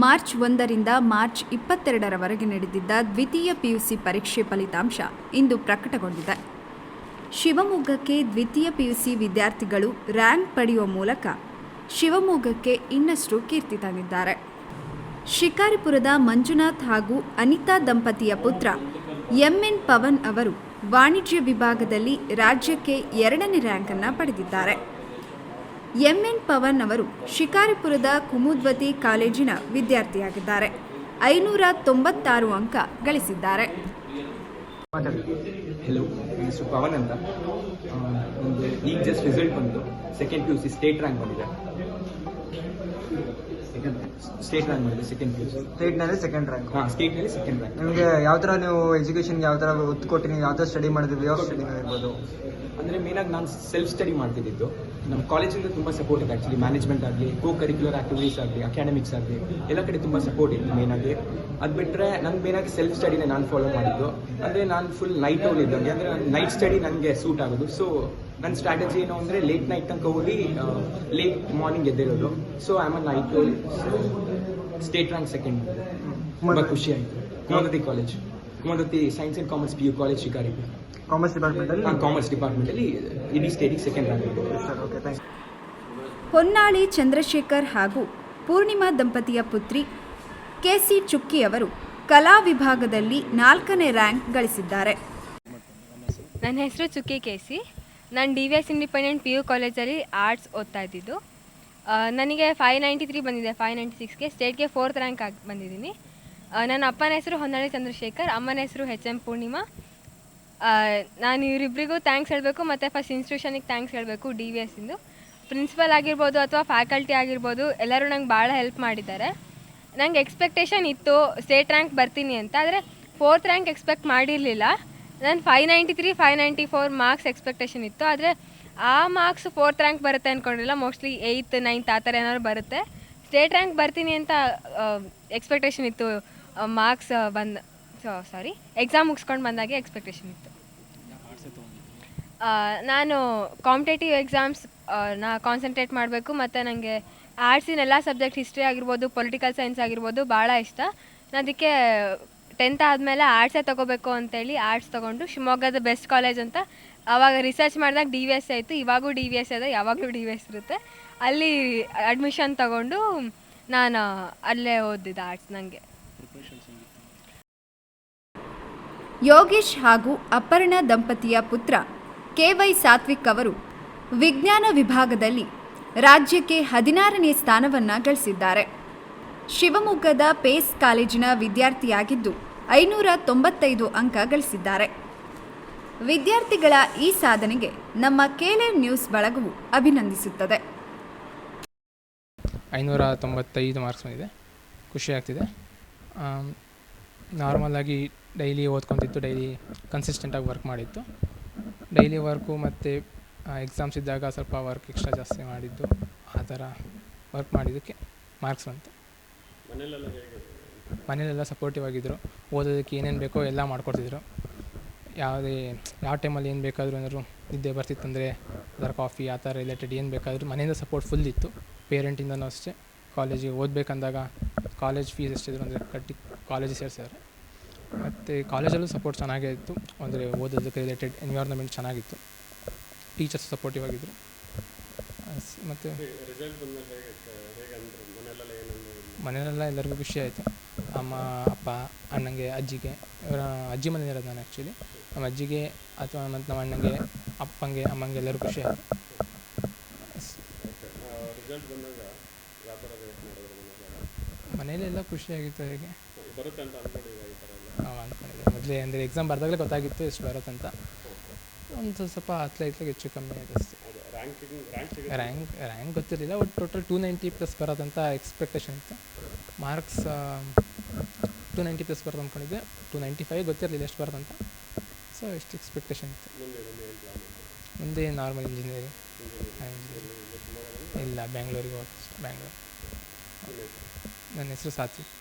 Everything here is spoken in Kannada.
ಮಾರ್ಚ್ 1ರಿಂದ ಮಾರ್ಚ್ 22ರವರೆಗೆ ನಡೆದಿದ್ದ ದ್ವಿತೀಯ ಪಿಯುಸಿ ಪರೀಕ್ಷೆ ಫಲಿತಾಂಶ ಇಂದು ಪ್ರಕಟಗೊಂಡಿದೆ. ಶಿವಮೊಗ್ಗಕ್ಕೆ ದ್ವಿತೀಯ ಪಿಯುಸಿ ವಿದ್ಯಾರ್ಥಿಗಳು ರ್ಯಾಂಕ್ ಪಡೆಯುವ ಮೂಲಕ ಶಿವಮೊಗ್ಗಕ್ಕೆ ಇನ್ನಷ್ಟು ಕೀರ್ತಿ ತಂದಿದ್ದಾರೆ. ಶಿಕಾರಿಪುರದ ಮಂಜುನಾಥ್ ಹಾಗೂ ಅನಿತಾ ದಂಪತಿಯ ಪುತ್ರ ಎಂಎನ್ ಪವನ್ ಅವರು ವಾಣಿಜ್ಯ ವಿಭಾಗದಲ್ಲಿ ರಾಜ್ಯಕ್ಕೆ 2ನೇ ರ್ಯಾಂಕ್ ಅನ್ನು ಪಡೆದಿದ್ದಾರೆ. ಎಂಎನ್ ಪವನ್ ಅವರು ಶಿಕಾರಿಪುರದ ಕುಮುದ್ವತಿ ಕಾಲೇಜಿನ ವಿದ್ಯಾರ್ಥಿಯಾಗಿದ್ದಾರೆ. 596 ಅಂಕ ಗಳಿಸಿದ್ದಾರೆ. ಹೆಲೋ, ಮಿಸ್ಟರ್ ಪವನ್ ಅಂತ. ಒಂದು ಈಗ ಜಸ್ಟ್ ರಿಸಲ್ಟ್ ಬಂತು. ಸೆಕೆಂಡ್ PUC ಸ್ಟೇಟ್ ರ್ಯಾಂಕ್ ಬಂದಿದೆ. ಸ್ಟೇಟ್ ರ್ಯಾಂಕ್ ಬಂದಿದೆ. ಸೆಕೆಂಡ್ PUC ಸ್ಟೇಟ್ನಲ್ಲಿ ಸೆಕೆಂಡ್ ರ್ಯಾಂಕ್. ಸ್ಟೇಟ್ನಲ್ಲಿ ಸೆಕೆಂಡ್ ರ್ಯಾಂಕ್. ನಿಮಗೆ ಯಾವ ಥರ ನೀವು ಎಜುಕೇಷನ್ಗೆ ಯಾವ ಥರ ಒತ್ತು ಕೊಟ್ಟು ನೀವು ಯಾವ ಥರ ಸ್ಟಡಿ ಮಾಡಿದ್ವಿ, ಯಾವ ಸ್ಟಡಿ ಇರ್ಬೋದು? ಅಂದರೆ ಮೇನಾಗಿ ನಾನು ಸೆಲ್ಫ್ ಸ್ಟಡಿ ಮಾಡ್ತಿದ್ದು. ನಮ್ಮ ಕಾಲೇಜಿಂದ ತುಂಬ ಸಪೋರ್ಟ್ ಇದೆ. ಆ್ಯಕ್ಚುಲಿ ಮ್ಯಾನೇಜ್ಮೆಂಟ್ ಆಗಲಿ, ಕರಿಕ್ಯುಲರ್ ಆಕ್ಟಿವಿಟೀಸ್ ಆಗಲಿ, ಅಕಾಡೆಮಿಕ್ಸ್ ಆಗಲಿ ಎಲ್ಲ ಕಡೆ ತುಂಬ ಸಪೋರ್ಟ್ ಇತ್ತು ಮೇನಾಗಿ. ಅದು ಬಿಟ್ಟರೆ ನನಗೆ ಮೇನಾಗಿ ಸೆಲ್ಫ್ ಸ್ಟಡಿನೇ ನಾನು ಫಾಲೋ ಮಾಡಿದ್ದು. ಅಂದರೆ ನಾನು ಫುಲ್ ನೈಟ್ ಔಲ್ ಇದ್ದಂಗೆ, ಅಂದರೆ ನೈಟ್ ಸ್ಟಡಿ ನನಗೆ ಸೂಟ್ ಆಗೋದು. ಸೊ ನನ್ನ ಸ್ಟ್ರಾಟಜಿ ಏನು ಅಂದರೆ ಲೇಟ್ ನೈಟ್ ತನಕ ಹೋಗಿ ಲೇಟ್ ಮಾರ್ನಿಂಗ್ ಎದ್ದಿರೋದು. So I am a night owl. State rank second. ತುಂಬ ಖುಷಿ ಆಯಿತು. Kumudvathi college, Kumudvathi science and commerce PU college Shikaripura. Commerce ಡಿಪಾರ್ಟ್ಮೆಂಟಲ್ಲಿ? ಕಾಮರ್ಸ್ ಡಿಪಾರ್ಟ್ಮೆಂಟಲ್ಲಿ ಇಡೀ ಸ್ಟೇಟಿಗೆ second rank. Sir, okay, thanks. Honnali Chandrashekar ಹಾಗೂ ಪೂರ್ಣಿಮಾ ದಂಪತಿಯ ಪುತ್ರಿ KC ಚುಕ್ಕಿ ಅವರು ಕಲಾ ವಿಭಾಗದಲ್ಲಿ 4ನೇ ರ್ಯಾಂಕ್ ಗಳಿಸಿದ್ದಾರೆ. ನನ್ನ ಹೆಸರು ಚುಕ್ಕಿ KC. ನಾನು DVS ಇಂಡಿಪೆಂಡೆಂಟ್ PU ಕಾಲೇಜಲ್ಲಿ ಆರ್ಟ್ಸ್ ಓದ್ತಾ ಇದ್ದಿದ್ದು. ನನಗೆ 593 ಬಂದಿದೆ. 596ಗೆ ಸ್ಟೇಟ್ಗೆ 4th ರ್ಯಾಂಕ್ ಆಗಿ ಬಂದಿದ್ದೀನಿ. ನನ್ನ ಅಪ್ಪನ ಹೆಸರು ಹೊನ್ನಾಳಿ ಚಂದ್ರಶೇಖರ್, ಅಮ್ಮನ ಹೆಸರು HM ಪೂರ್ಣಿಮಾ. ನಾನು ಇವರಿಬ್ಬರಿಗೂ ಥ್ಯಾಂಕ್ಸ್ ಹೇಳಬೇಕು, ಮತ್ತು ಫಸ್ಟ್ ಇನ್ಸ್ಟಿಟ್ಯೂಷನಿಗೆ ಥ್ಯಾಂಕ್ಸ್ ಹೇಳಬೇಕು. DVSinದು ಪ್ರಿನ್ಸಿಪಲ್ ಆಗಿರ್ಬೋದು ಅಥವಾ ಫ್ಯಾಕಲ್ಟಿ ಆಗಿರ್ಬೋದು, ಎಲ್ಲರೂ ನಂಗೆ ಭಾಳ ಹೆಲ್ಪ್ ಮಾಡಿದ್ದಾರೆ. ನಂಗೆ ಎಕ್ಸ್ಪೆಕ್ಟೇಷನ್ ಇತ್ತು ಸ್ಟೇಟ್ ರ್ಯಾಂಕ್ ಬರ್ತೀನಿ ಅಂತ, ಆದರೆ 4th ರ್ಯಾಂಕ್ ಎಕ್ಸ್ಪೆಕ್ಟ್ ಮಾಡಿರಲಿಲ್ಲ. ನಾನು 593, 594 ಮಾರ್ಕ್ಸ್ ಎಕ್ಸ್ಪೆಕ್ಟೇಷನ್ ಇತ್ತು. ಆದರೆ ಆ ಮಾರ್ಕ್ಸ್ 4th ರ್ಯಾಂಕ್ ಬರುತ್ತೆ ಅಂದ್ಕೊಂಡಿಲ್ಲ. ಮೋಸ್ಟ್ಲಿ 8th, 9th ಆ ಥರ ಏನಾದ್ರು ಬರುತ್ತೆ. ಸ್ಟೇಟ್ ರ್ಯಾಂಕ್ ಬರ್ತೀನಿ ಅಂತ ಎಕ್ಸ್ಪೆಕ್ಟೇಷನ್ ಇತ್ತು. ಮಾರ್ಕ್ಸ್ ಎಕ್ಸಾಮ್ ಮುಗಿಸ್ಕೊಂಡು ಬಂದಾಗೆ ಎಕ್ಸ್ಪೆಕ್ಟೇಷನ್ ಇತ್ತು. ನಾನು ಕಾಂಪಿಟೇಟಿವ್ ಎಕ್ಸಾಮ್ಸ್ ಕಾನ್ಸಂಟ್ರೇಟ್ ಮಾಡಬೇಕು, ಮತ್ತು ನನಗೆ ಆರ್ಟ್ಸಿನ ಎಲ್ಲ ಸಬ್ಜೆಕ್ಟ್, ಹಿಸ್ಟ್ರಿ ಆಗಿರ್ಬೋದು, ಪೊಲಿಟಿಕಲ್ ಸೈನ್ಸ್ ಆಗಿರ್ಬೋದು ಭಾಳ ಇಷ್ಟ. ನಾನು ಅದಕ್ಕೆ 10th ಆದಮೇಲೆ ಆರ್ಟ್ಸೇ ತೊಗೋಬೇಕು ಅಂತೇಳಿ ಆರ್ಟ್ಸ್ ತೊಗೊಂಡು ಶಿವಮೊಗ್ಗದ ಬೆಸ್ಟ್ ಕಾಲೇಜ್ ಅಂತ ಆವಾಗ ರಿಸರ್ಚ್ ಮಾಡಿದಾಗ DVS ಆಯಿತು. ಇವಾಗೂ DVS ಇದೆ, ಯಾವಾಗಲೂ DVS ಇರುತ್ತೆ. ಅಲ್ಲಿ ಅಡ್ಮಿಷನ್ ತೊಗೊಂಡು ನಾನು ಅಲ್ಲೇ ಓದಿದ್ದು ಆರ್ಟ್ಸ್. ನನಗೆ ಯೋಗೇಶ್ ಹಾಗೂ ಅಪರ್ಣಾ ದಂಪತಿಯ ಪುತ್ರ KY ಸಾತ್ವಿಕ್ ಅವರು ವಿಜ್ಞಾನ ವಿಭಾಗದಲ್ಲಿ ರಾಜ್ಯಕ್ಕೆ 16ನೇ ಸ್ಥಾನವನ್ನು ಗಳಿಸಿದ್ದಾರೆ. ಶಿವಮೊಗ್ಗದ ಪೇಸ್ ಕಾಲೇಜಿನ ವಿದ್ಯಾರ್ಥಿಯಾಗಿದ್ದು 595 ಅಂಕ ಗಳಿಸಿದ್ದಾರೆ. ವಿದ್ಯಾರ್ಥಿಗಳ ಈ ಸಾಧನೆಗೆ ನಮ್ಮ KLM ನ್ಯೂಸ್ ಬಳಗವು ಅಭಿನಂದಿಸುತ್ತದೆ. 595 ಮಾರ್ಕ್ಸ್ ಬಂದಿದೆ. ಖುಷಿ ಆಗ್ತಿದೆ. ನಾರ್ಮಲಾಗಿ ಡೈಲಿ ಓದ್ಕೊತಿದ್ದು, ಡೈಲಿ ಕನ್ಸಿಸ್ಟೆಂಟಾಗಿ ವರ್ಕ್ ಮಾಡಿದ್ದು. ಡೈಲಿ ವರ್ಕು ಮತ್ತು ಎಕ್ಸಾಮ್ಸ್ ಇದ್ದಾಗ ಸ್ವಲ್ಪ ವರ್ಕ್ ಎಕ್ಸ್ಟ್ರಾ ಜಾಸ್ತಿ ಮಾಡಿದ್ದು, ಆ ಥರ ವರ್ಕ್ ಮಾಡಿದ್ದಕ್ಕೆ ಮಾರ್ಕ್ಸ್ ಬಂತು. ಮನೇಲೆಲ್ಲ ಸಪೋರ್ಟಿವ್ ಆಗಿದ್ದರು. ಓದೋದಕ್ಕೆ ಏನೇನು ಬೇಕೋ ಎಲ್ಲ ಮಾಡಿಕೊಡ್ತಿದ್ರು. ಯಾವ ಟೈಮಲ್ಲಿ ಏನು ಬೇಕಾದರೂ ಏನಾದ್ರು ನಿದ್ದೆ ಬರ್ತಿತ್ತಂದರೆ ಅದರ ಕಾಫಿ ಆ ಥರ ರಿಲೇಟೆಡ್ ಏನು ಬೇಕಾದರೂ ಮನೆಯಿಂದ ಸಪೋರ್ಟ್ ಫುಲ್ ಇತ್ತು. ಪೇರೆಂಟಿಂದನೂ ಅಷ್ಟೇ. ಕಾಲೇಜಿಗೆ ಓದಬೇಕಂದಾಗ ಕಾಲೇಜ್ ಫೀಸ್ ಎಷ್ಟಿದ್ರು ಅಂದರೆ ಕಟ್ಟಿ ಕಾಲೇಜಿಗೆ ಸೇರಿಸಿದ್ದಾರೆ. ಮತ್ತು ಕಾಲೇಜಲ್ಲೂ ಸಪೋರ್ಟ್ ಚೆನ್ನಾಗೇ ಇತ್ತು. ಅಂದರೆ ಓದೋದಕ್ಕೆ ರಿಲೇಟೆಡ್ ಎನ್ವಿರಾನ್ಮೆಂಟ್ ಚೆನ್ನಾಗಿತ್ತು. ಟೀಚರ್ಸ್ ಸಪೋರ್ಟಿವ್ ಆಗಿದ್ದರು. ಮತ್ತು ಮನೆಯಲ್ಲೆಲ್ಲ ಎಲ್ಲರಿಗೂ ಖುಷಿ ಆಯಿತು. ಅಮ್ಮ, ಅಪ್ಪ, ಅಣ್ಣಂಗೆ, ಅಜ್ಜಿಗೆ. ಇವರ ಅಜ್ಜಿ ಮನೆ ಇರೋದು ನಾನು ಆ್ಯಕ್ಚುಲಿ. ನಮ್ಮ ಅಜ್ಜಿಗೆ ಅಥವಾ ಮತ್ತು ನಮ್ಮ ಅಣ್ಣಂಗೆ, ಅಪ್ಪಂಗೆ, ಅಮ್ಮಂಗೆ ಎಲ್ಲರೂ ಖುಷಿ ಆಯಿತು. ಮನೇಲೆಲ್ಲ ಖುಷಿಯಾಗಿತ್ತು. ಹೇಗೆ ಅಂದ್ಕೊಂಡಿದ್ದೆ ಮೊದಲೇ, ಅಂದರೆ ಎಕ್ಸಾಮ್ ಬರ್ದಾಗಲೇ ಗೊತ್ತಾಗಿತ್ತು ಎಷ್ಟು ಬರುತ್ತಂತ. ಒಂದು ಸ್ವಲ್ಪ ಹತ್ತಲೈತ್ಲಾಗ ಹೆಚ್ಚು ಕಮ್ಮಿ ಆಯಿತು ಅಷ್ಟೇ. ರ್ಯಾಂಕ್ ಗೊತ್ತಿರಲಿಲ್ಲ. ಒಟ್ಟು ಟೋಟಲ್ 290+ ಬರೋದಂತ ಎಕ್ಸ್ಪೆಕ್ಟೇಷನ್ ಇತ್ತು. ಮಾರ್ಕ್ಸ್ 290+ ಬರೋದು ಅಂದ್ಕೊಂಡಿದ್ದೆ. 295 ಗೊತ್ತಿರಲಿಲ್ಲ ಎಷ್ಟು ಬರೋದಂತ. ಸೊ ಎಷ್ಟು ಎಕ್ಸ್ಪೆಕ್ಟೇಷನ್ ಇತ್ತು. ಮುಂದೆ ನಾರ್ಮಲ್ ಇಂಜಿನಿಯರಿಂಗ್ ಇಲ್ಲ, ಬೆಂಗಳೂರಿಗೆ ಹೋಗ್ತೀನಿ. ಬೆಂಗಳೂರು. ನನ್ನ ಹೆಸರು ಸಾತ್ವಿಕ್.